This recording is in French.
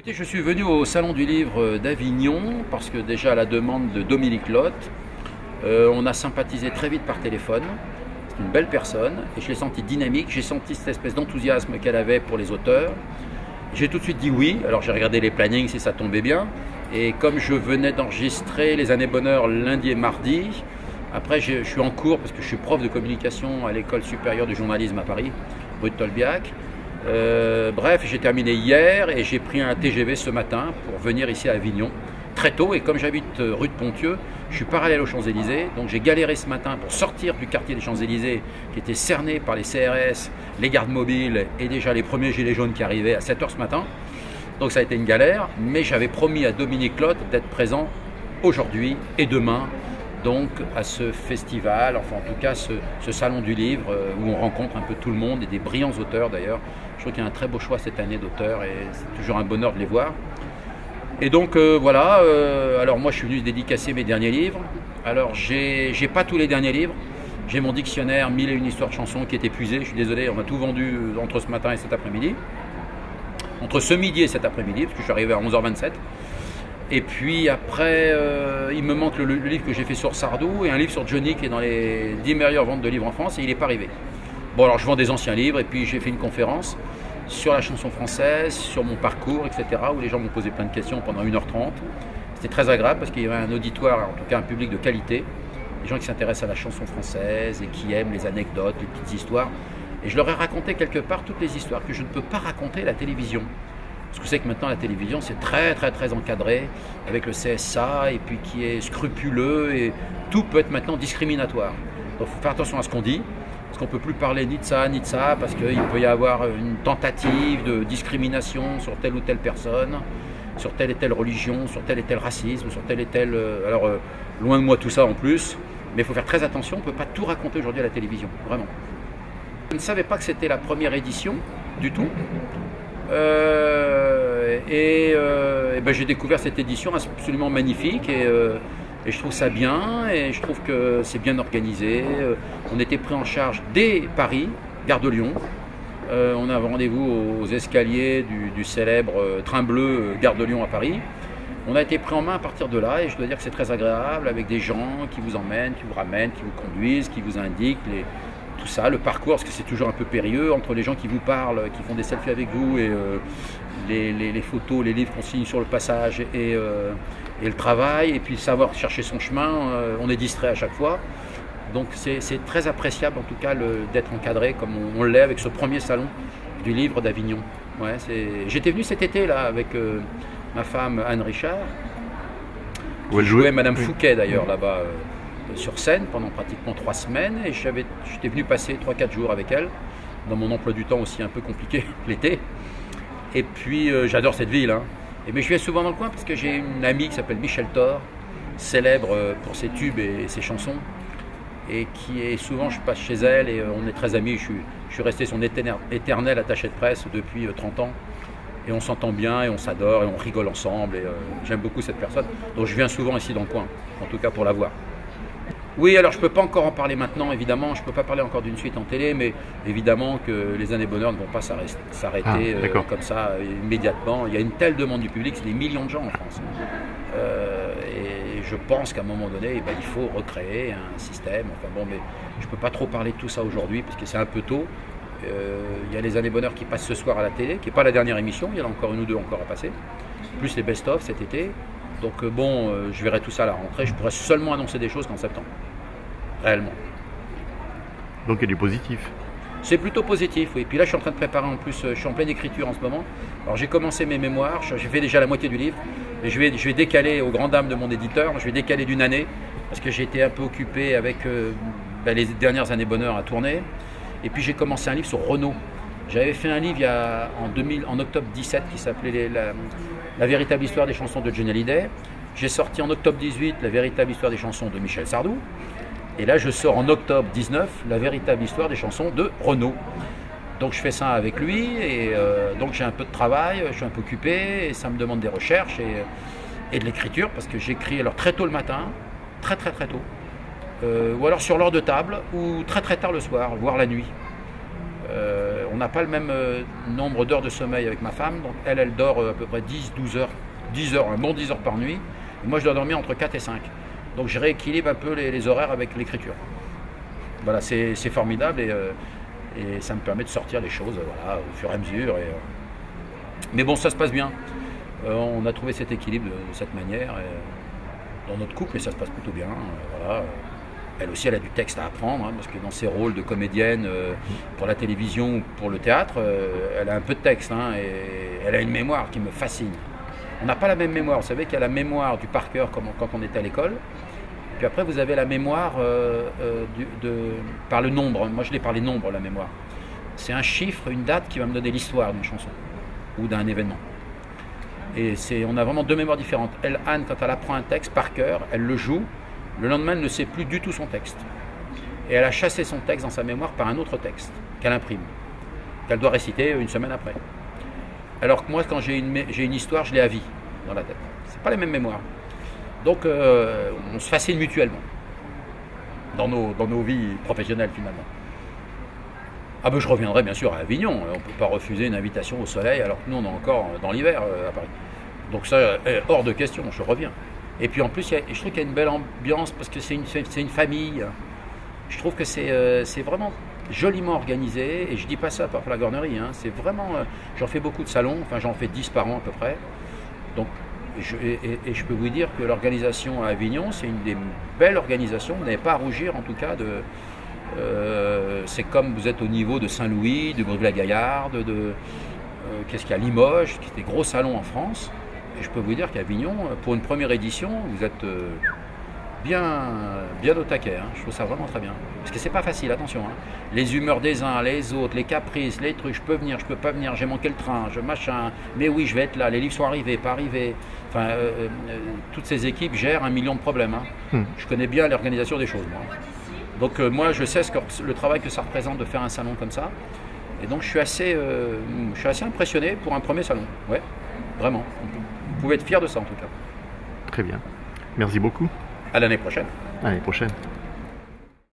Écoutez, je suis venu au Salon du Livre d'Avignon parce que déjà à la demande de Dominique Lotte, on a sympathisé très vite par téléphone. C'est une belle personne et je l'ai senti dynamique, j'ai senti cette espèce d'enthousiasme qu'elle avait pour les auteurs. J'ai tout de suite dit oui, alors j'ai regardé les plannings si ça tombait bien. Et comme je venais d'enregistrer les Années Bonheur lundi et mardi, après je suis en cours parce que je suis prof de communication à l'École supérieure du journalisme à Paris, rue de Tolbiac. Bref, j'ai terminé hier et j'ai pris un TGV ce matin pour venir ici à Avignon très tôt. Et comme j'habite rue de Ponthieu, je suis parallèle aux Champs-Élysées. Donc j'ai galéré ce matin pour sortir du quartier des Champs-Élysées qui était cerné par les CRS, les gardes mobiles et déjà les premiers gilets jaunes qui arrivaient à 7 h ce matin. Donc ça a été une galère, mais j'avais promis à Dominique Lotte d'être présent aujourd'hui et demain donc à ce festival, enfin en tout cas ce salon du livre où on rencontre un peu tout le monde et des brillants auteurs d'ailleurs. Je trouve qu'il y a un très beau choix cette année d'auteurs et c'est toujours un bonheur de les voir. Et donc voilà, alors moi je suis venu dédicacer mes derniers livres. Alors j'ai pas tous les derniers livres, j'ai mon dictionnaire 1001 histoires de chansons qui est épuisé, je suis désolé, on a tout vendu entre ce matin et cet après-midi. Entre ce midi et cet après-midi, parce que je suis arrivé à 11 h 27. Et puis après, il me manque le livre que j'ai fait sur Sardou et un livre sur Johnny qui est dans les 10 meilleures ventes de livres en France et il n'est pas arrivé. Bon alors je vends des anciens livres et puis j'ai fait une conférence sur la chanson française, sur mon parcours, etc. où les gens m'ont posé plein de questions pendant 1 h 30. C'était très agréable parce qu'il y avait un auditoire, en tout cas un public de qualité, des gens qui s'intéressent à la chanson française et qui aiment les anecdotes, les petites histoires. Et je leur ai raconté quelque part toutes les histoires que je ne peux pas raconter à la télévision. Parce que vous savez que maintenant la télévision c'est très encadré avec le CSA et puis qui est scrupuleux et tout peut être maintenant discriminatoire. Donc il faut faire attention à ce qu'on dit, parce qu'on ne peut plus parler ni de ça parce qu'il peut y avoir une tentative de discrimination sur telle ou telle personne, sur telle et telle religion, sur tel et tel racisme, sur tel et tel... alors loin de moi tout ça en plus, mais il faut faire très attention, on ne peut pas tout raconter aujourd'hui à la télévision, vraiment. Je ne savais pas que c'était la première édition du tout. Ben, j'ai découvert cette édition absolument magnifique et je trouve ça bien et je trouve que c'est bien organisé. On était pris en charge dès Paris, gare de Lyon. On a rendez-vous aux escaliers du célèbre train bleu gare de Lyon à Paris. On a été pris en main à partir de là et je dois dire que c'est très agréable avec des gens qui vous emmènent, qui vous ramènent, qui vous conduisent, qui vous indiquent tout ça, le parcours, parce que c'est toujours un peu périlleux entre les gens qui vous parlent, qui font des selfies avec vous et les photos, les livres qu'on signe sur le passage et le travail, et puis savoir chercher son chemin, on est distrait à chaque fois. Donc c'est très appréciable en tout cas d'être encadré comme on l'est avec ce premier salon du livre d'Avignon. Ouais, j'étais venu cet été là avec ma femme Anne Richard, qui jouait Madame Fouquet d'ailleurs là-bas. Sur scène pendant pratiquement 3 semaines et j'étais venu passer 3-4 jours avec elle dans mon emploi du temps aussi un peu compliqué l'été et puis j'adore cette ville hein. Mais je viens souvent dans le coin parce que j'ai une amie qui s'appelle Michel Thor, célèbre pour ses tubes et ses chansons et qui est souvent, je passe chez elle et on est très amis, je suis resté son éternel attaché de presse depuis 30 ans et on s'entend bien et on s'adore et on rigole ensemble et j'aime beaucoup cette personne, donc je viens souvent ici dans le coin, en tout cas pour la voir. Oui, alors je ne peux pas encore en parler maintenant, évidemment, je ne peux pas parler encore d'une suite en télé, mais évidemment que les Années Bonheur ne vont pas s'arrêter comme ça immédiatement. Il y a une telle demande du public, c'est des millions de gens en France. Et je pense qu'à un moment donné, il faut recréer un système. Enfin bon, mais je ne peux pas trop parler de tout ça aujourd'hui, parce que c'est un peu tôt. Il y a les Années Bonheur qui passent ce soir à la télé, qui n'est pas la dernière émission, il y en a encore 1 ou 2 encore à passer, plus les best-of cet été. Donc bon, je verrai tout ça à la rentrée, je pourrais seulement annoncer des choses qu'en septembre, réellement. Donc il y a du positif. C'est plutôt positif, oui. Puis là je suis en train de préparer en plus, je suis en pleine écriture en ce moment. Alors j'ai commencé mes mémoires, j'ai fait déjà la moitié du livre, et je vais décaler aux grandes dames de mon éditeur, je vais décaler d'1 année, parce que j'ai été un peu occupé avec les dernières Années Bonheur à tourner. Et puis j'ai commencé un livre sur Renaud. J'avais fait un livre en octobre 17 qui s'appelait La véritable histoire des chansons de Johnny Hallyday. J'ai sorti en octobre 18 La véritable histoire des chansons de Michel Sardou. Et là, je sors en octobre 19 La véritable histoire des chansons de Renaud. Donc je fais ça avec lui et donc j'ai un peu de travail, je suis un peu occupé et ça me demande des recherches et de l'écriture parce que j'écris alors très tôt le matin, très tôt, ou alors sur l'heure de table ou très tard le soir, voire la nuit. On n'a pas le même nombre d'heures de sommeil avec ma femme, donc elle dort à peu près 10-12 heures, 10 heures, un bon 10 heures par nuit, et moi je dois dormir entre 4 et 5. Donc je rééquilibre un peu les horaires avec l'écriture. Voilà, c'est formidable et ça me permet de sortir les choses voilà, au fur et à mesure. Mais bon, ça se passe bien. On a trouvé cet équilibre de cette manière dans notre couple et ça se passe plutôt bien. Voilà. Elle aussi, elle a du texte à apprendre, hein, parce que dans ses rôles de comédienne pour la télévision ou pour le théâtre, elle a un peu de texte hein, et elle a une mémoire qui me fascine. On n'a pas la même mémoire. Vous savez qu'il y a la mémoire du par cœur comme quand on était à l'école. Puis après, vous avez la mémoire par le nombre. Moi, je l'ai par les nombres, la mémoire. C'est un chiffre, une date qui va me donner l'histoire d'une chanson ou d'un événement. Et on a vraiment deux mémoires différentes. Anne, quand elle apprend un texte par cœur, elle le joue. Le lendemain, elle ne sait plus du tout son texte. Et elle a chassé son texte dans sa mémoire par un autre texte qu'elle imprime, qu'elle doit réciter une semaine après. Alors que moi, quand j'ai une histoire, je l'ai à vie dans la tête. C'est pas les mêmes mémoires. Donc, on se fascine mutuellement dans nos vies professionnelles finalement. Ah ben, je reviendrai bien sûr à Avignon. On ne peut pas refuser une invitation au soleil alors que nous, on est encore dans l'hiver à Paris. Donc ça, hors de question, je reviens. Et puis en plus, je trouve qu'il y a une belle ambiance parce que c'est une famille. Je trouve que c'est vraiment joliment organisé. Et je ne dis pas ça par flagornerie. Hein. C'est vraiment. J'en fais beaucoup de salons. Enfin, j'en fais 10 par an à peu près. Donc, et je peux vous dire que l'organisation à Avignon, c'est une des belles organisations. Vous n'avez pas à rougir en tout cas de. C'est comme vous êtes au niveau de Saint-Louis, de Brive-la-Gaillarde, qu'est-ce qu'il y a, Limoges, qui est des gros salons en France. Et je peux vous dire qu'à Avignon, pour une première édition, vous êtes bien au taquet. Hein. Je trouve ça vraiment très bien. Parce que c'est pas facile, attention. Hein. Les humeurs des uns, les autres, les caprices, les trucs, je peux venir, je peux pas venir, j'ai manqué le train, machin. Mais oui, je vais être là, les livres sont arrivés, pas arrivés. Enfin, toutes ces équipes gèrent 1 million de problèmes. Hein. Je connais bien l'organisation des choses, moi. Donc moi, je sais le travail que ça représente de faire un salon comme ça. Et donc je suis assez impressionné pour un premier salon. Ouais, vraiment. Vous pouvez être fier de ça en tout cas. Très bien. Merci beaucoup. À l'année prochaine. À l'année prochaine.